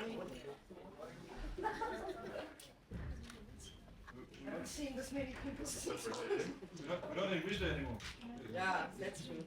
I haven't seen this many people since. We don't need wisdom anymore. Yeah, that's true.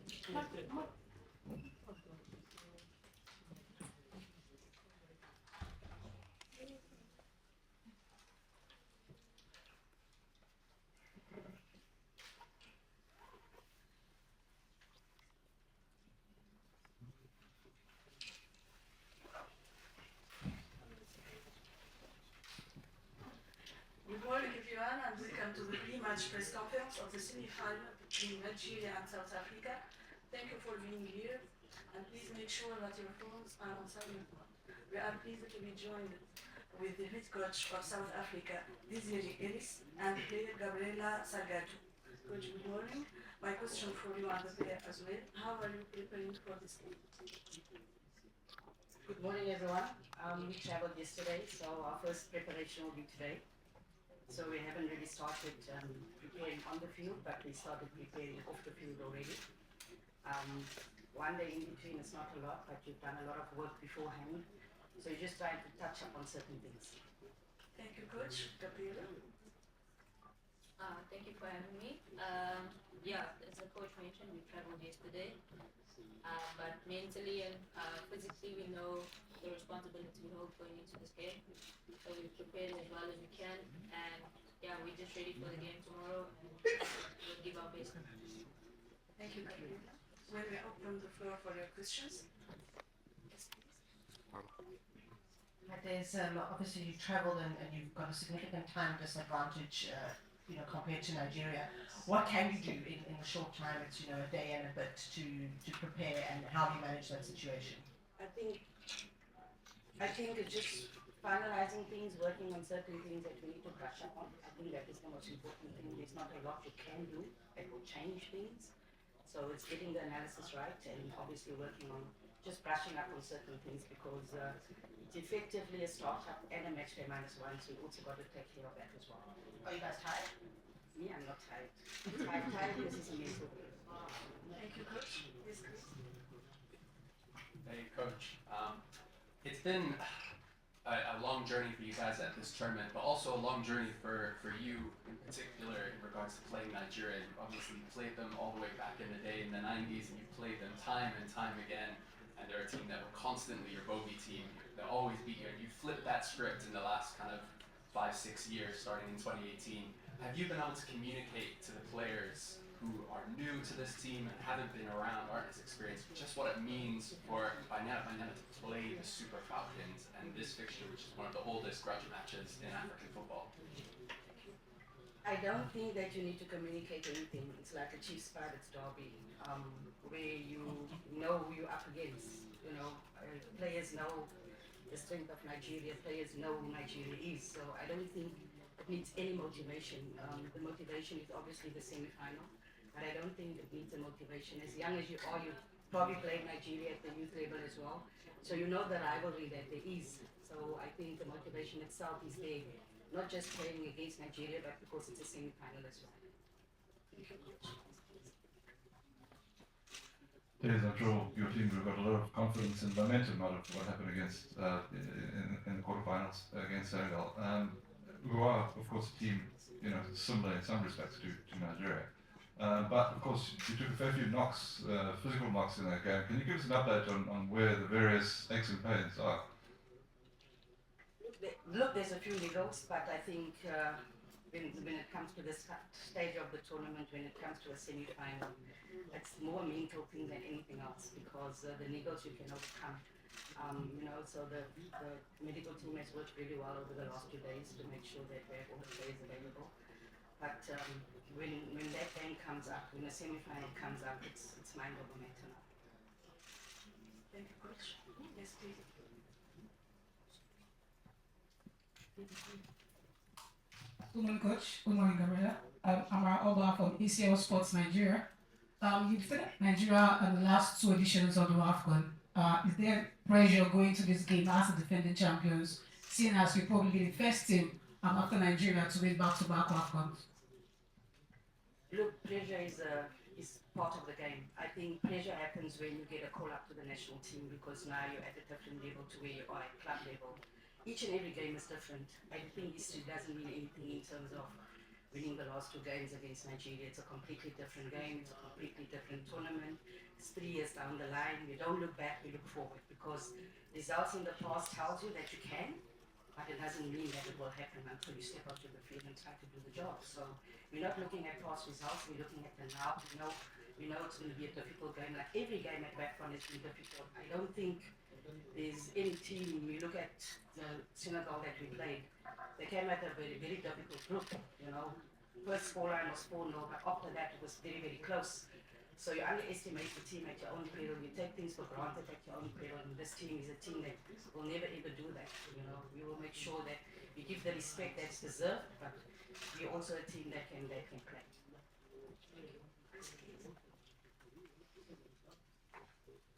Good morning, everyone, and welcome to the pre-match press conference of the semi-final between Nigeria and South Africa. Thank you for being here, and please make sure that your phones are on silent mode. We are pleased to be joined with the head coach of South Africa, Desiree Ellis, and player Gabriela Salgado. Coach, good morning. My question for you and the player as well, how are you preparing for this game? Good morning, everyone. We traveled yesterday, so our first preparation will be today. So we haven't really started preparing on the field, but we started preparing off the field already. One day in between is not a lot, but you've done a lot of work beforehand. So you're just trying to touch up on certain things. Thank you, Coach. Gabriela? Thank you for having me. Yeah, as the coach mentioned, we traveled yesterday. But mentally and physically, we know the responsibility we hold going into this game. So we prepared as well as we can. And yeah, we're just ready for the game tomorrow and we'll give our best. Thank you, Gabriela. When we open the floor for your questions. Yes, please. There's obviously you've travelled and you've got a significant time disadvantage, compared to Nigeria. What can you do in a short time? It's a day and a bit to prepare, and how do you manage that situation? I think it's just finalizing things, working on certain things that we need to brush up on. I think that is the most important thing. There's not a lot you can do that will change things. So it's getting the analysis right and obviously working on just brushing up on certain things because it's effectively a startup and a match day -1, so you also got to take care of that as well. Are you guys tired? Me, I'm not tired. I'm tired because it's a mental game. Thank you, Coach. Yes, Chris. Hey, Coach. It's been a long journey for you guys at this tournament, but also a long journey for you in particular in regards to playing Nigeria. You obviously played them all the way back in the day in the 90s, and you played them time and time again. And they're a team that were constantly your bogey team. They always beat you. And you flipped that script in the last kind of 5-6 years, starting in 2018. Have you been able to communicate to the players who are new to this team and haven't been around, aren't as experienced, just what it means for Banyana to play the Super Falcons and this fixture, which is one of the oldest grudge matches in African football? I don't think that you need to communicate anything. It's like a Chiefs Pirates derby, where you know who you're up against. Players know the strength of Nigeria. Players know who Nigeria is. So I don't think it needs any motivation. The motivation is obviously the semi-final, but I don't think it needs a motivation. As young as you are, you probably played Nigeria at the youth level as well. So you know the rivalry that there is. So I think the motivation itself is there. Not just playing against Nigeria, but because it's a semi-final as well. Yes, I'm sure your team would have got a lot of confidence and momentum out of what happened against in the quarterfinals against Senegal. Who are, of course, a team similar in some respects to Nigeria. But of course, you took a fair few knocks, physical knocks in that game. Can you give us an update on where the various aches and pains are? Look, there's a few niggles, but I think when it comes to this stage of the tournament, when it comes to a semi-final, it's more a mental thing than anything else because the niggles you can overcome. So the medical team has worked really well over the last 2 days to make sure that we have all the players available. But when that game comes up, when the semi-final comes up, it's mind over matter now. Thank you, Coach. Yes, please. Good morning, Coach. Good morning, Gabriela. I'm Oba from ECL Sports Nigeria. You've seen Nigeria in the last 2 editions of the Wafcon. Is there pressure going to this game as the defending champions, seeing as you probably be the first team after Nigeria to win back-to-back Wafcons? Look, pressure is is part of the game. I think pressure happens when you get a call up to the national team because now you're at a different level to where you are at club level. Each and every game is different. I think history doesn't mean anything in terms of winning the last 2 games against Nigeria. It's a completely different game. It's a completely different tournament. It's 3 years down the line. You don't look back, you look forward because results in the past tells you that you can, but it doesn't mean that it will happen until you step out to the field and try to do the job. So we're not looking at past results, we're looking at the now. We know it's going to be a difficult game. Like every game at Wafcon has been difficult. I don't think there's any team, we look at the Senegal that we played, they came at a very, very difficult group, you know. First scoreline was 4-0, but after that it was very, very close. So you underestimate the team at your own peril. You take things for granted at your own peril. And this team is a team that will never ever do that. You know, we will make sure that we give the respect that's deserved, but we're also a team that can play.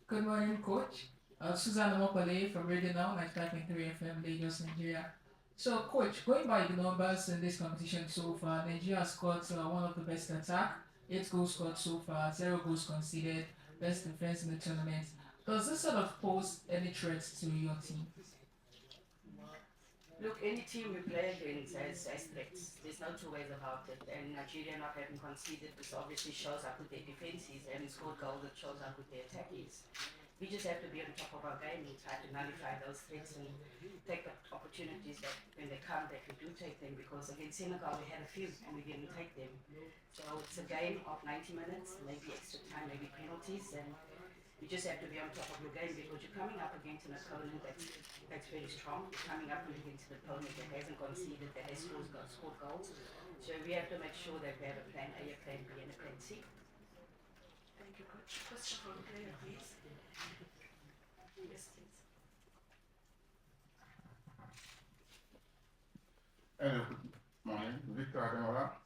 Good morning, Coach. Susanna Mopale from Radio Now, 95.3 FM, Lagos, Nigeria. So, Coach, going by the numbers in this competition so far, Nigeria has scored one of the best attack, 8 goals scored so far, 0 goals conceded, best defense in the tournament. Does this sort of pose any threat to your team? Look, any team we play against has threats. There's no two ways about it. And Nigeria not having conceded, this obviously shows how good their defense is, and scored goals that shows how good their attack is. We just have to be on top of our game and try to nullify those threats and take the opportunities that when they come that we do take them, because against Senegal we had a few and we didn't take them. So it's a game of 90 minutes, maybe extra time, maybe penalties, and you just have to be on top of your game because you're coming up against an opponent that's very strong. You're coming up against an opponent that hasn't conceded, that has scored goals. So we have to make sure that we have a plan A, a plan B, and a plan C. Thank you, Coach. Question for the player, please. Yes, please. Hello, good morning. Victor Ademola.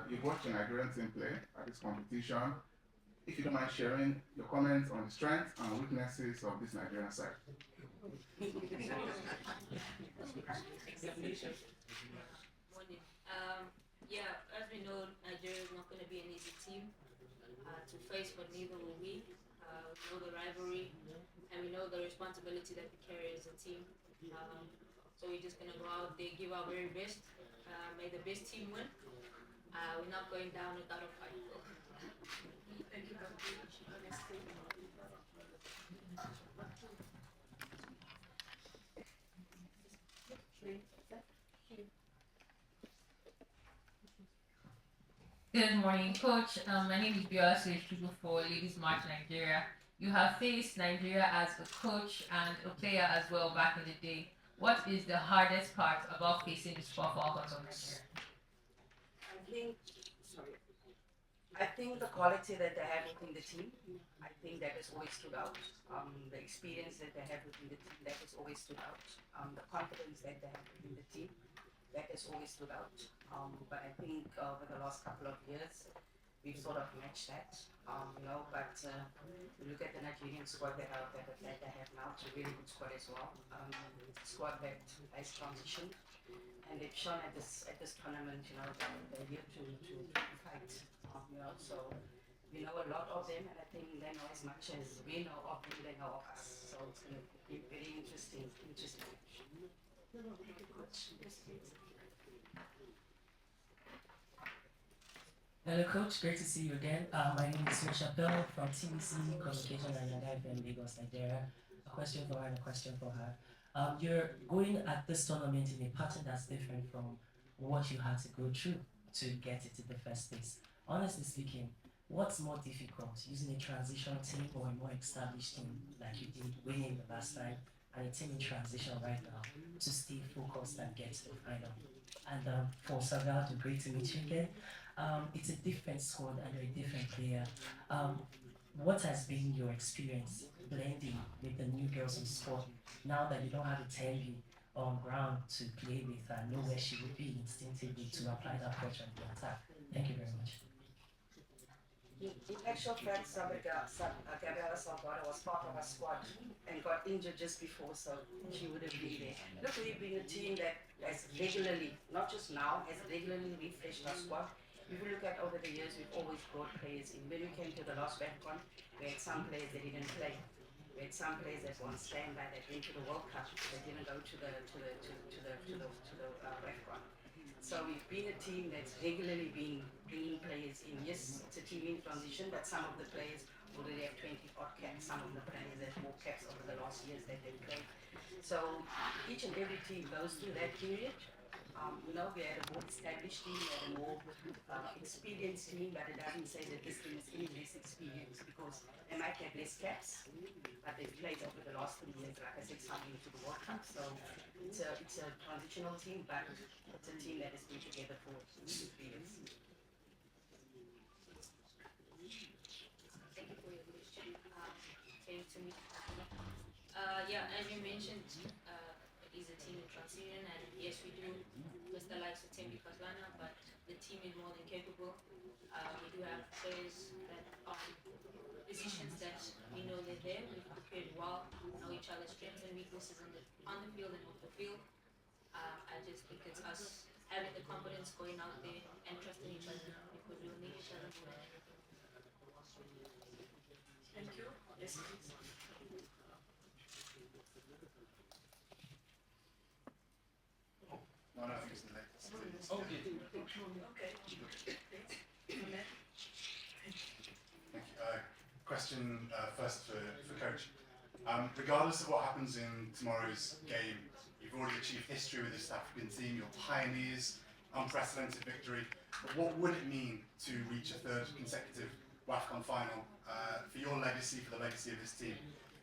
You've watched the Nigerian team play at this competition. If you don't mind sharing your comments on the strengths and weaknesses of this Nigerian side. Morning. Yeah, as we know, Nigeria is not going to be an easy team to face, but neither will we. We know the rivalry, and we know the responsibility that we carry as a team. So we're just going to go out there, give our very best, may the best team win. We're not going down without a fight. Thank you very much. Next thing. Good morning, Coach. My name is Biola Shugu for Ladies March Nigeria. You have faced Nigeria as a coach and a player as well back in the day. What is the hardest part about facing the Super Falcons of Nigeria? I think the quality that they have within the team, I think that has always stood out. The experience that they have within the team, that has always stood out. The confidence that they have within the team, that has always stood out. But I think over the last couple of years, we've sort of matched that. But you look at the Nigerian squad that they have now, it's a really good squad as well. Squad that has transitioned, and they've shown at this tournament, they're here to fight. So we know a lot of them, and I think they know as much as we know of them, they know of us. So it's going to be very interesting match. Hello, Coach. Great to see you again. My name is Sir Chappelle from TBC Communication and Live in Lagos, Nigeria. A question for her and a question for her. You're going at this tournament in a pattern that's different from what you had to go through to get it to the first place. Honestly speaking, what's more difficult, using a transition team or a more established team like you did winning the last time, and a team in transition right now to stay focused and get to the final? And for Salgado, great to meet you again. It's a different squad and you're a different player. What has been your experience blending with the new girls in sport now that you don't have a Tembi on ground to play with and know where she would be instinctively to apply that pressure on the attack? Thank you very much. In actual fact, Gabriela Salgado was part of our squad and got injured just before, so she wouldn't be there. Look, we've been a team that has regularly, not just now, has regularly refreshed our squad. If you look at over the years, we've always brought players in. When we came to the last Wafcon, we had some players that didn't play. We had some players that won standby that went to the World Cup that didn't go to the Wafcon. So we've been a team that's regularly been bringing players in. Yes, it's a team in transition, but some of the players already have 20 odd caps. Some of the players have more caps over the last years that they've played. So each and every team goes through that period. We had a more established team, we had a more experienced team, but it doesn't say that this team is any less experienced because they might have less caps, but they've played over the last 3 years, like I said, something to the World Cup. So it's a transitional team, but it's a team that has been together for 3 years. Thank you for your question. Came to me. As you mentioned, it is a team in transition, and yes, we do miss the likes of Tembi Katlana, but the team is more than capable. We do have players that are positions that we know they're there. We've prepared well, know each other's strengths and weaknesses on the field and off the field. I just think it's us having the confidence going out there and trusting each other because we'll need each other more than anything. Thank you. Yes, please. No, I think it's the next. Okay. Thank you. Question first for Coach. Regardless of what happens in tomorrow's game, you've already achieved history with this African team. You're pioneers, unprecedented victory. But what would it mean to reach a third consecutive Wafcon final for your legacy, for the legacy of this team?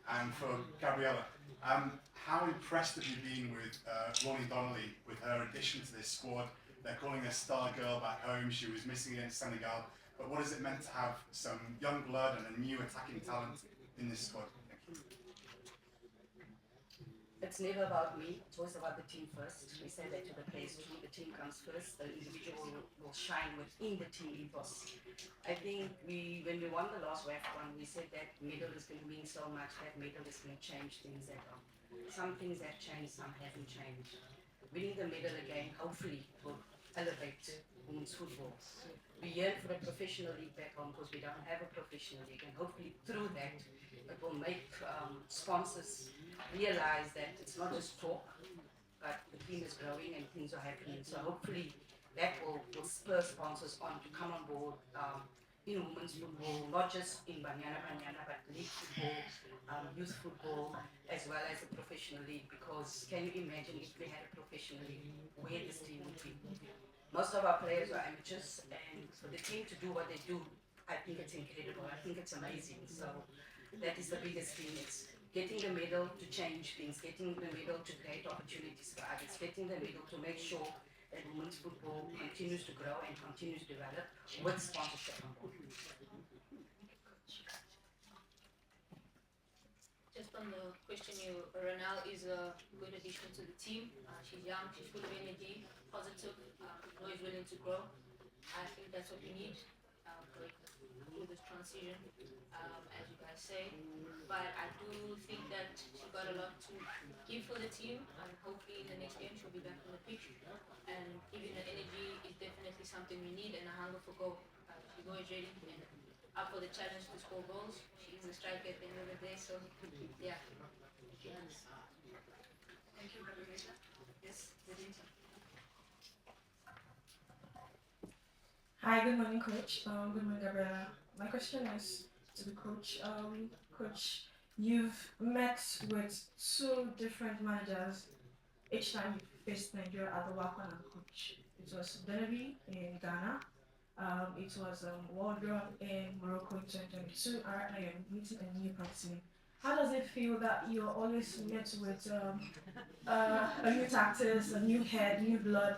And for Gabriella, how impressed have you been with Ronnie Donnelly, with her addition to this squad? They're calling her star girl back home. She was missing against Senegal. But what has it meant to have some young blood and a new attacking talent in this squad? Thank you. It's never about me, it's always about the team first. We say that to the players too, the team comes first, the individual will shine within the team ethos. I think when we won the last Wafcon, we said that medal is going to mean so much, that medal is going to change things that are. Some things have changed, some haven't changed. Winning the medal again, hopefully, will elevate women's football. We yearn for a professional league back home because we don't have a professional league, and hopefully through that, it will make sponsors realize that it's not just talk, but the team is growing and things are happening. So hopefully that will spur sponsors on to come on board in women's football, not just in Banyana, but league football, youth football, as well as a professional league. Because can you imagine if we had a professional league, where this team would be? Most of our players are amateurs, and for the team to do what they do, I think it's incredible. I think it's amazing. So that is the biggest thing. It's getting the medal to change things, getting the medal to create opportunities for others, getting the medal to make sure that women's football continues to grow and continues to develop with sponsorship on board. Just on the question, Ronald is a good addition to the team. She's young, she's full of energy, positive, always willing to grow. I think that's what we need through this transition, as you guys say. But I do think that she got a lot to give for the team, and hopefully in the next game she'll be back on the pitch. And giving her energy is definitely something we need, and a hunger for goal. She's always ready and up for the challenge to score goals. She is a striker at the end of the day, so yeah. Thank you, Gabriella. Yes, Benita. Hi, good morning, Coach. Good morning, Gabriella. My question is to the coach. Coach, you've met with 2 different managers each time you faced Nigeria at the Wafcon and coach. It was Benabi in Ghana. It was Waldron in Morocco in 2022. Right now you're meeting a new person. How does it feel that you're always met with a new tactics, a new head, new blood,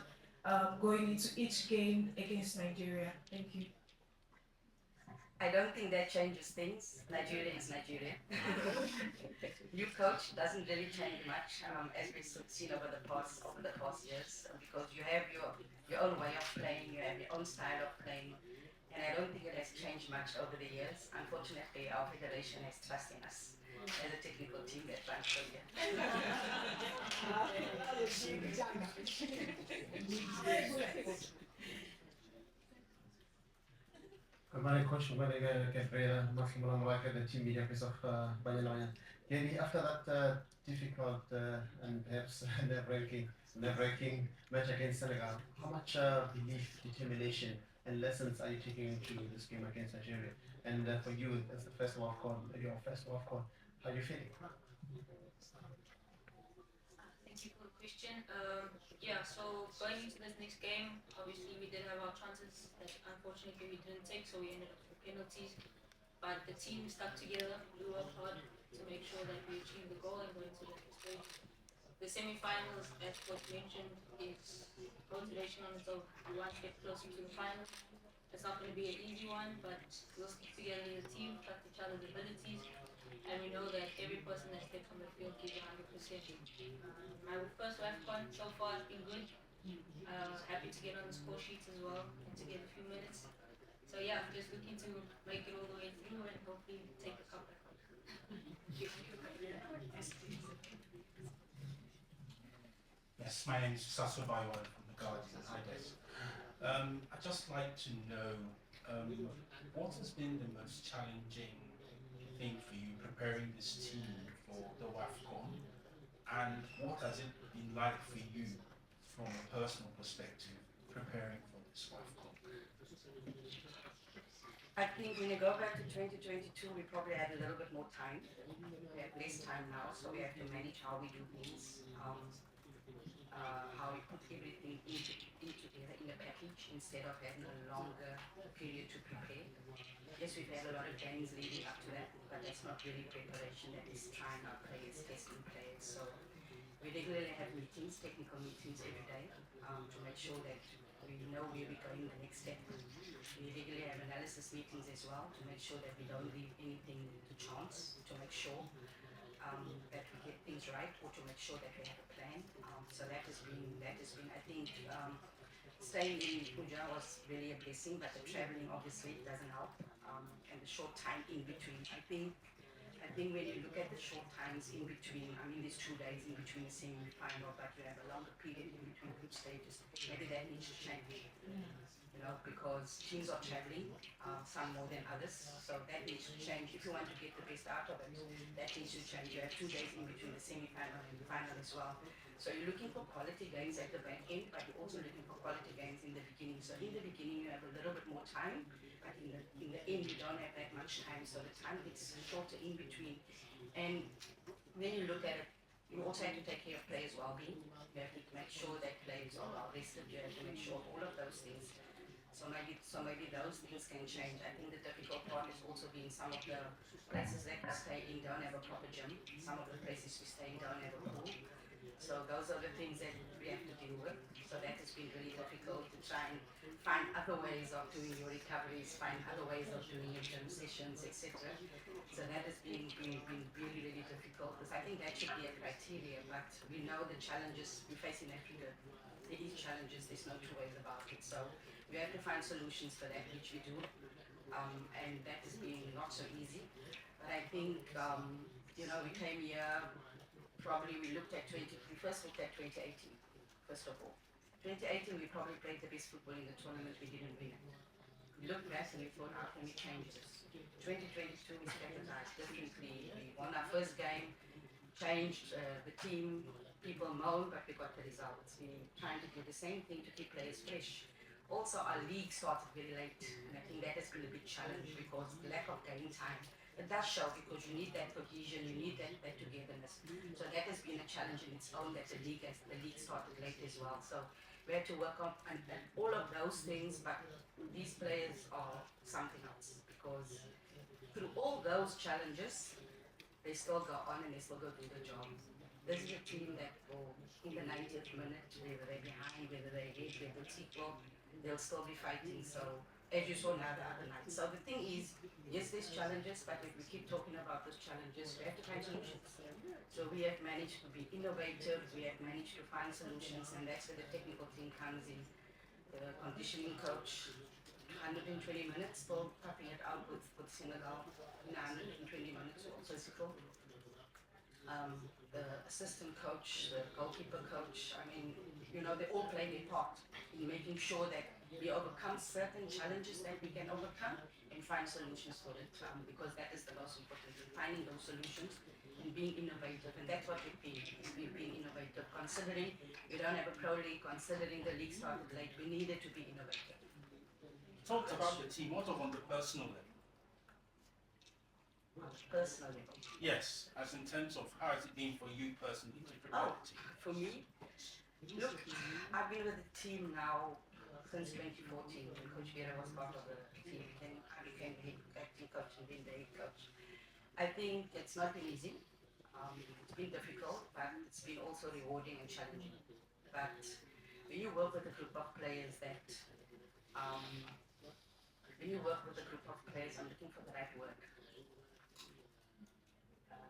going into each game against Nigeria? Thank you. I don't think that changes things. Nigeria is Nigeria. New coach doesn't really change much, as we've seen over the past years, because you have your own way of playing, you have your own style of playing, and I don't think it has changed much over the years. Unfortunately, our federation has trust in us as a technical team that runs the year. Good morning, Coach. Good morning, Gabriela. Maximum Mwaka, the team media office of Banyalayan. Maybe after that difficult and perhaps nerve-wracking match against Senegal, how much belief, determination, and lessons are you taking into this game against Nigeria? And for you, as the first Wafcon, your first Wafcon, how are you feeling? Thank you for the question. So going into this next game, obviously we did have our chances that unfortunately we didn't take, so we ended up with penalties. But the team stuck together, we worked hard to make sure that we achieved the goal and go into the next stage. The semi-finals, as Coach mentioned, is motivation on its own. We want to get closer to the final. It's not going to be an easy one, but we'll stick together as a team, trust each other's abilities, and we know that every person that steps on the field gives 100%. My first Wafcon so far has been good. Happy to get on the score sheets as well and to get a few minutes. So yeah, I'm just looking to make it all the way through and hopefully take the cup back home. Yes, my name is Saswa Baiwan from The Guardian. Hi, Des. I'd just like to know what has been the most challenging thing for you preparing this team for the WAFCON, and what has it been like for you from a personal perspective preparing for this WAFCON? I think when you go back to 2022, we probably had a little bit more time. We have less time now, so we have to manage how we do things, how we put everything in together in a package instead of having a longer period to prepare. Yes, we've had a lot of games leading up to that, but that's not really preparation. That is trying our players, testing players. So we regularly have meetings, technical meetings every day, to make sure that we know where we're going the next step. We regularly have analysis meetings as well to make sure that we don't leave anything to chance, to make sure that we get things right, or to make sure that we have a plan. So that has been, I think, staying in Puja was really a blessing, but the traveling obviously doesn't help, and the short time in between. I think when you look at the short times in between, I mean, there's 2 days in between the semi-final, but you have a longer period in between group stages. Maybe that needs to change. Because teams are traveling, some more than others, so that needs to change. If you want to get the best out of it, that needs to change. You have 2 days in between the semi-final and the final as well. So you're looking for quality games at the back end, but you're also looking for quality games in the beginning. So in the beginning, you have a little bit more time, but in the end, you don't have that much time. So the time gets shorter in between. And when you look at it, you also have to take care of players' well-being. You have to make sure that players are well rested. You have to make sure all of those things. So maybe those things can change. I think the difficult part is also being some of the places that we stay in don't have a proper gym. Some of the places we stay in don't have a pool. So those are the things that we have to deal with. So that has been really difficult to try and find other ways of doing your recoveries, find other ways of doing your gym sessions, etc. So that has been really, really difficult, because I think that should be a criteria, but we know the challenges we face in Africa. There is challenges, there's no two ways about it. So we have to find solutions for that, which we do, and that has been not so easy. But I think, we came here, probably we first looked at 2018, first of all. 2018, we probably played the best football in the tournament, we didn't win it. We looked back and we thought, how can we change this? 2022, we strategized differently. We won our first game, changed the team, people moan, but we got the results. We're trying to do the same thing to keep players fresh. Also, our league started very late, and I think that has been a big challenge because the lack of game time. It does show because you need that cohesion, you need that togetherness. So that has been a challenge in its own, that the league started late as well. So we had to work on all of those things, but these players are something else, because through all those challenges, they still go on and they still go do the job. This is a team that will, in the 90th minute, whether they're behind, whether they're ahead, whether it's equal, they'll still be fighting. So, as you saw now the other night. So the thing is, yes, there's challenges, but if we keep talking about those challenges, we have to find solutions. So we have managed to be innovative, we have managed to find solutions, and that's where the technical team comes in. The conditioning coach, 120 minutes, still topping it out with Senegal, 120 minutes, all physical. The assistant coach, the goalkeeper coach, I mean, they all play their part in making sure that we overcome certain challenges that we can overcome, and find solutions for it, because that is the most important thing, finding those solutions and being innovative. And that's what we've been, is we've been innovative. Considering we don't have a pro league, considering the league started late, we needed to be innovative. You talked about the team, what of on the personal level? Personal level. Yes, as in terms of how has it been for you personally to prepare the team? For me, look, I've been with the team now since 2014 when Coach Vera was part of the team. Then I became the acting coach and then the head coach. I think it's not been easy. It's been difficult, but it's been also rewarding and challenging. But when you work with a group of players that, I'm looking for the right word.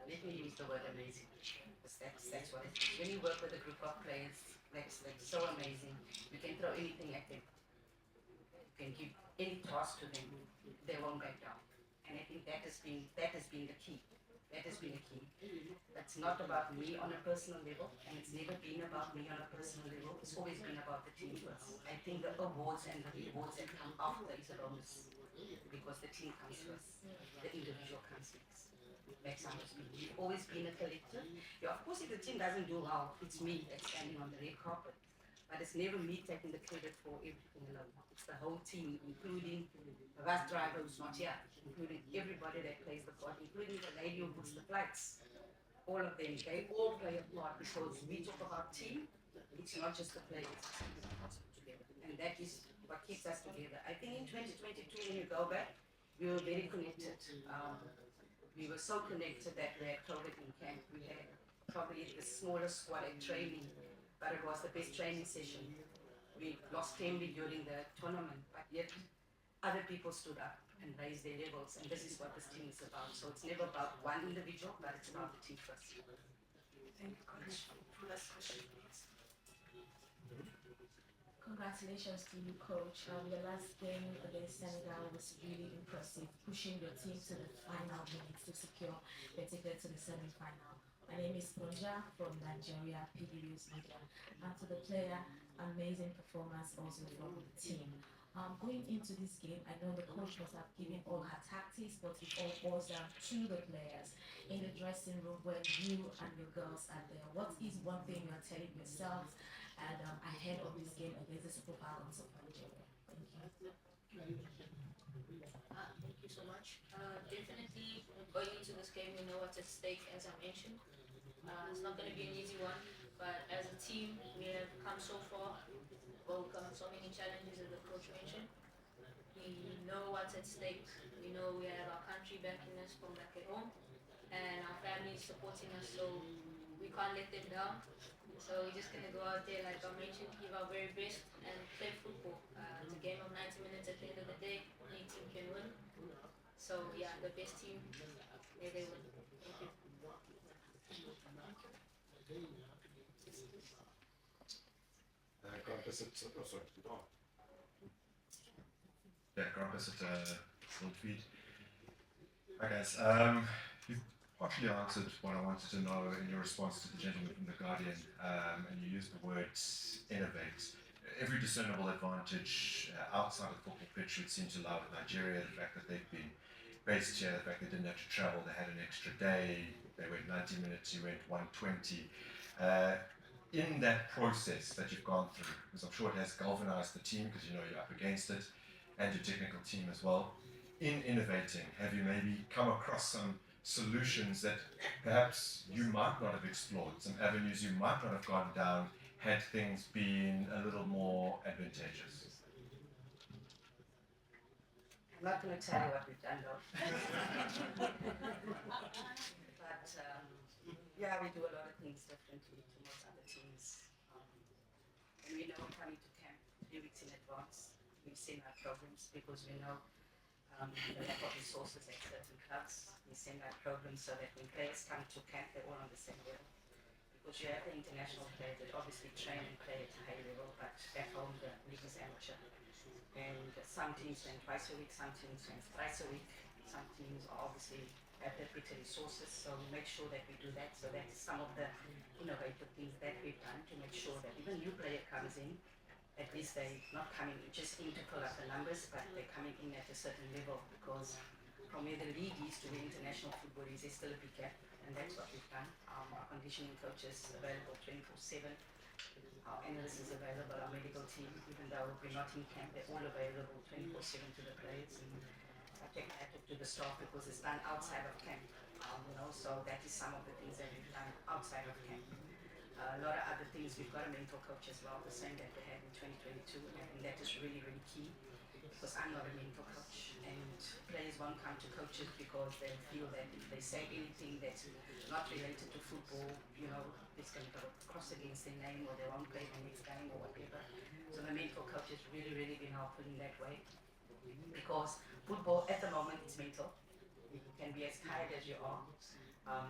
Let me use the word amazing, because that's what it is. When you work with a group of players that's so amazing, you can throw anything at them. You can give any task to them, they won't back down. And I think that has been the key. That has been the key. It's not about me on a personal level, and it's never been about me on a personal level. It's always been about the team first. I think the awards and the rewards that come after is a bonus, because the team comes first, the individual comes next. That's how it's been. We've always been a collective. Yeah, of course, if the team doesn't do well, it's me that's standing on the red carpet. But it's never me taking the credit for everything alone. It's the whole team, including the bus driver who's not here, including everybody that plays the part, including the lady who books the flights. All of them, they all play a part, because we talk about team, it's not just the players, it's together. And that is what keeps us together. I think in 2022, when you go back, we were very connected. We were so connected that we had COVID in camp. We had probably the smallest squad at training, but it was the best training session. We lost Tembi during the tournament, but yet other people stood up and raised their levels, and this is what this team is about. So it's never about one individual, but it's about the team first. Thank you, Coach. Last question, please. Congratulations to you, Coach. Your last game against Senegal was really impressive, pushing your team to the final minutes to secure the ticket to the semi-final. My name is Ponja from Nigeria, PDU's Media. And to the player, amazing performance also from the team. Going into this game, I know the coach must have given all her tactics, but it all boils down to the players in the dressing room when you and your girls are there. What is one thing you are telling yourselves and ahead of this game against the Super Falcons of Nigeria? Thank you. Thank you so much. Definitely going into this game, we know what's at stake, as I mentioned. It's not going to be an easy one, but as a team, we have come so far, overcome so many challenges, as the coach mentioned. We know what's at stake. We know we have our country backing us from back at home, and our families supporting us, so we can't let them down. So we're just going to go out there, like I mentioned, give our very best and play football. It's a game of 90 minutes at the end of the day. Any team can win. So yeah, the best team, yeah, they win. Thank you. Grant Bissett, Feed. Hi guys. You've partially answered what I wanted to know in your response to the gentleman from The Guardian, and you used the word innovate. Every discernible advantage outside of the football pitch would seem to lie with Nigeria, the fact that they've been based here, the fact they didn't have to travel, they had an extra day, they went 90 minutes, you went 120. In that process that you've gone through, because I'm sure it has galvanized the team because you know you're up against it, and your technical team as well, in innovating, have you maybe come across some solutions that perhaps you might not have explored, some avenues you might not have gone down had things been a little more advantageous? I'm not going to tell you what we've done though. But yeah, we do a lot of things differently to most other teams. And we know coming to camp 3 weeks in advance, we've seen our programs because we know the lack of resources at certain clubs. We send out programs so that when players come to camp, they're all on the same level. Because you have the international players that obviously train and play at a high level, but back home the league is amateur. And some teams train twice a week, some teams train thrice a week, some teams obviously have the better resources, so we make sure that we do that. So that's some of the innovative things that we've done to make sure that even new player comes in, at least they're not coming just in to fill up the numbers, but they're coming in at a certain level, because from where the league is to the international football is, there's still a big gap, and that's what we've done. Our conditioning coaches available 24/7. Our analysts is available, our medical team, even though we're not in camp, they're all available 24/7 to the players. And I take my hat off to the staff because it's done outside of camp. So that is some of the things that we've done outside of camp. A lot of other things, we've got a mental coach as well, the same that we had in 2022, and that is really, really key, because I'm not a mental coach, and players won't come to coaches because they feel that if they say anything that's not related to football, it's going to go across against their name, or they won't play the next game or whatever. So the mental coach has really, really been helpful in that way, because football at the moment is mental. You can be as tired as you are,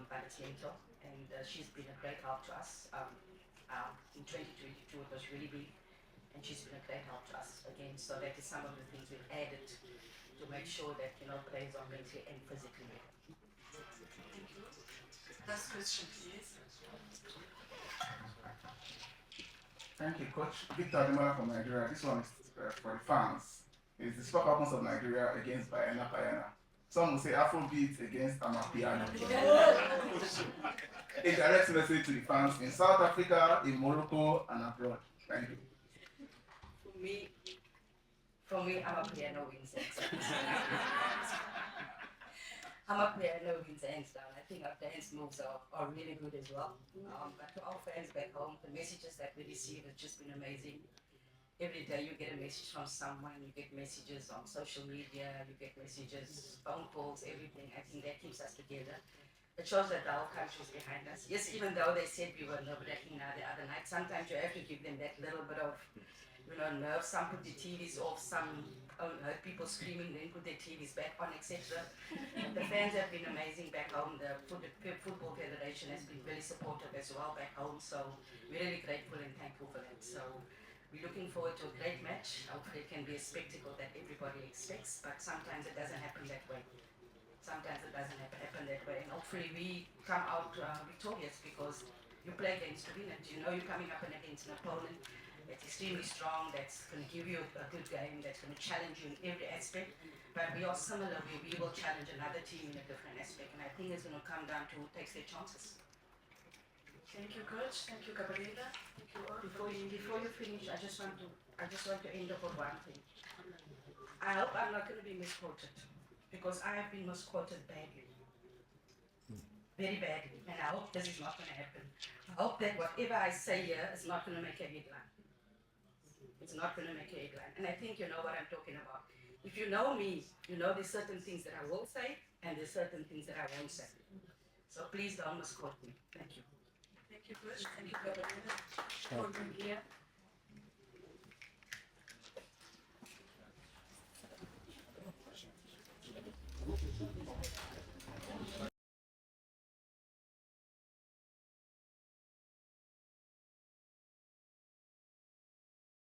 but it's mental, and she's been a great help to us. In 2022 it was really big, and she's been a great help to us again. So that is some of the things we've added to make sure that players are mentally and physically ready. Thank you. Last question, please. Thank you, Coach. Victor Ademola from Nigeria. This one is for the fans. It's the Super Falcons of Nigeria against Bayana Bayana. Some will say Afrobeat against Amapiano. A direct message to the fans in South Africa, in Morocco, and abroad. Thank you. For me, Amapiano wins Amapiano wins hands down. I think our dance moves are really good as well. But to our fans back home, the messages that we receive have just been amazing. Every day you get a message from someone, you get messages on social media, you get messages, phone calls, everything. I think that keeps us together. It shows that the whole country is behind us. Yes, even though they said we were nerve-wracking the other night, sometimes you have to give them that little bit of, nerve. Some put the TVs off, some heard people screaming, then put their TVs back on, etc. The fans have been amazing back home. The Football Federation has been really supportive as well back home, so we're really grateful and thankful for that. So we're looking forward to a great match. Hopefully it can be a spectacle that everybody expects, but sometimes it doesn't happen that way. Sometimes it doesn't happen that way, and hopefully we come out victorious, because you play against to win it. You're coming up against an opponent that's extremely strong, that's going to give you a good game, that's going to challenge you in every aspect. But we are similar, we will challenge another team in a different aspect, and I think it's going to come down to who takes their chances. Thank you, Coach. Thank you, Gabriela. Thank you all. Before you finish, I just want to end up with one thing. I hope I'm not going to be misquoted, because I have been misquoted badly. Very badly. And I hope this is not going to happen. I hope that whatever I say here is not going to make a headline. It's not going to make a headline. And I think you know what I'm talking about. If you know me, you know there's certain things that I will say, and there's certain things that I won't say. So please don't misquote me. Thank you. Thank you, Coach. Thank you, Gabriela.